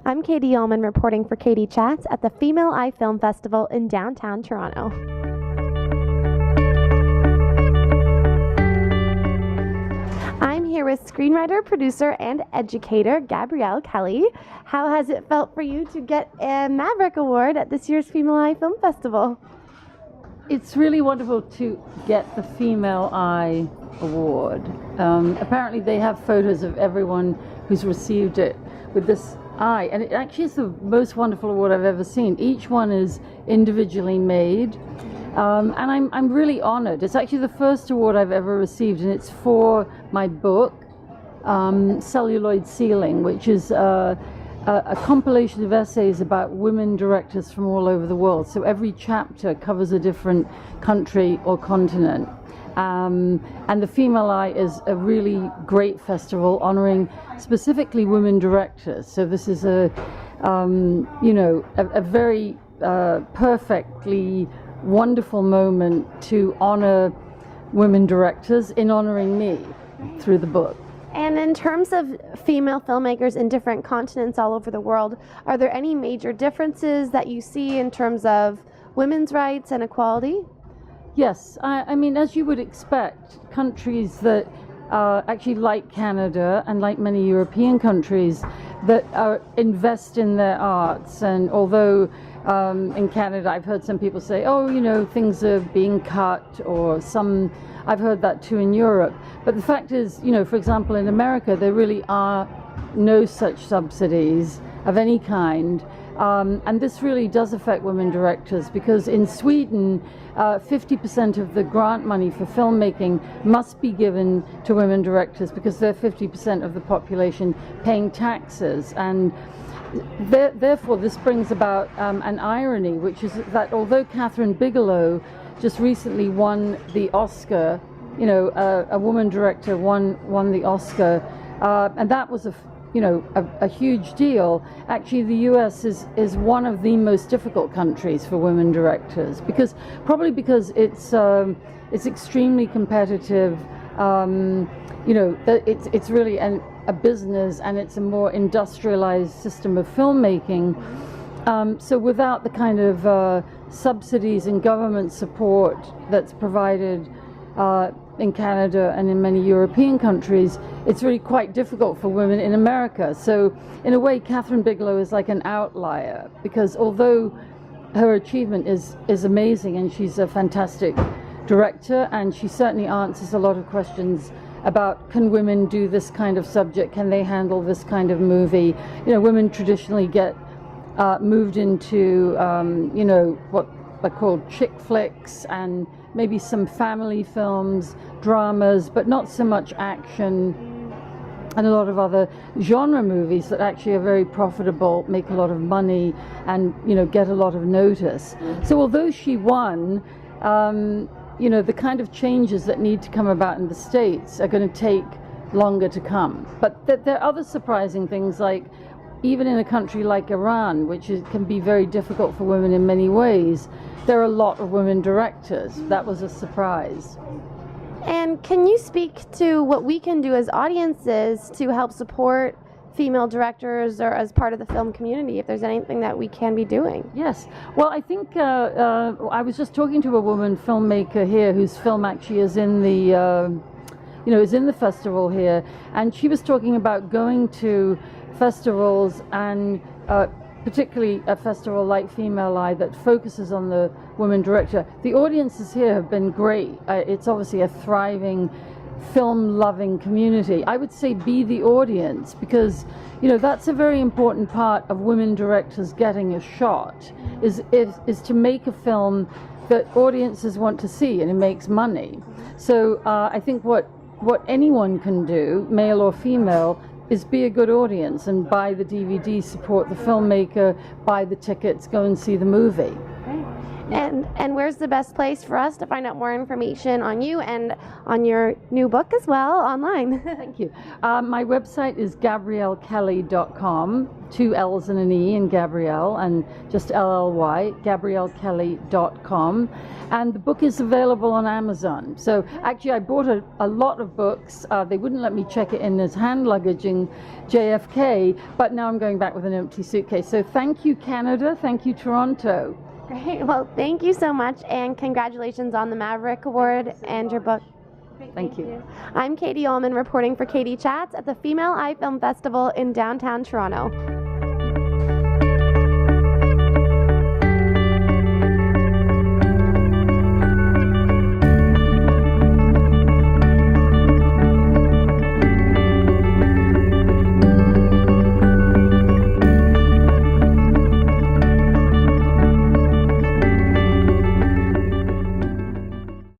I'm Katie Uhlmann reporting for Katie Chats at the Female Eye Film Festival in downtown Toronto. I'm here with screenwriter, producer, and educator Gabrielle Kelly. How has it felt for you to get a Maverick Award at this year's Female Eye Film Festival? It's really wonderful to get the Female Eye Award. Apparently they have photos of everyone who's received it with this eye, and it actually is the most wonderful award I've ever seen. Each one is individually made, and I'm really honored. It's actually the first award I've ever received, and it's for my book, Celluloid Ceiling, which is a compilation of essays about women directors from all over the world. So every chapter covers a different country or continent. And the Female Eye is a really great festival honoring specifically women directors. So this is a very perfectly wonderful moment to honor women directors in honoring me through the book. And in terms of female filmmakers in different continents all over the world, are there any major differences that you see in terms of women's rights and equality? Yes, I mean, as you would expect, countries that actually like Canada and like many European countries that invest in their arts, and although in Canada I've heard some people say, oh, you know, things are being cut, or some, I've heard that too in Europe, but the fact is, you know, for example, in America there really are no such subsidies of any kind. And this really does affect women directors, because in Sweden 50% of the grant money for filmmaking must be given to women directors, because they're 50% of the population paying taxes. And therefore this brings about an irony, which is that although Catherine Bigelow just recently won the Oscar, you know, a woman director won the Oscar, and that was a huge deal. Actually, the US is one of the most difficult countries for women directors, because it's extremely competitive. It's really a business, and it's a more industrialized system of filmmaking. So without the kind of subsidies and government support that's provided in Canada and in many European countries, it's really quite difficult for women in America. So in a way, Catherine Bigelow is like an outlier, because although her achievement is amazing, and she's a fantastic director, and she certainly answers a lot of questions about, can women do this kind of subject, can they handle this kind of movie? You know, women traditionally get moved into what are called chick flicks, and maybe some family films, dramas, but not so much action, and a lot of other genre movies that actually are very profitable, make a lot of money, and get a lot of notice. So although she won, the kind of changes that need to come about in the States are going to take longer to come. But there are other surprising things, like even in a country like Iran, which can be very difficult for women in many ways, there are a lot of women directors. That was a surprise. And can you speak to what we can do as audiences to help support female directors, or as part of the film community, if there's anything that we can be doing? Yes. Well, I think I was just talking to a woman filmmaker here whose film actually is in the is in the festival here, and she was talking about going to festivals, and particularly a festival like Female Eye that focuses on the woman director. The audiences here have been great. It's obviously a thriving film-loving community. I would say be the audience, because that's a very important part of women directors getting a shot, is to make a film that audiences want to see, and it makes money. So I think what anyone can do, male or female, is be a good audience and buy the DVD, support the filmmaker, buy the tickets, go and see the movie. Right. And where's the best place for us to find out more information on you and on your new book as well online? Thank you. My website is GABRIELLEKELLY.com, 2 L's and an E in Gabrielle, and just LLY, GABRIELLEKELLY.com. And the book is available on Amazon. So actually I bought a lot of books. They wouldn't let me check it in as hand luggage in JFK, but now I'm going back with an empty suitcase. So thank you, Canada. Thank you, Toronto. Great. Well, thank you so much, and congratulations on the Maverick Award and your book. Thank you. I'm Katie Uhlmann reporting for Katie Chats at the Female Eye Film Festival in downtown Toronto.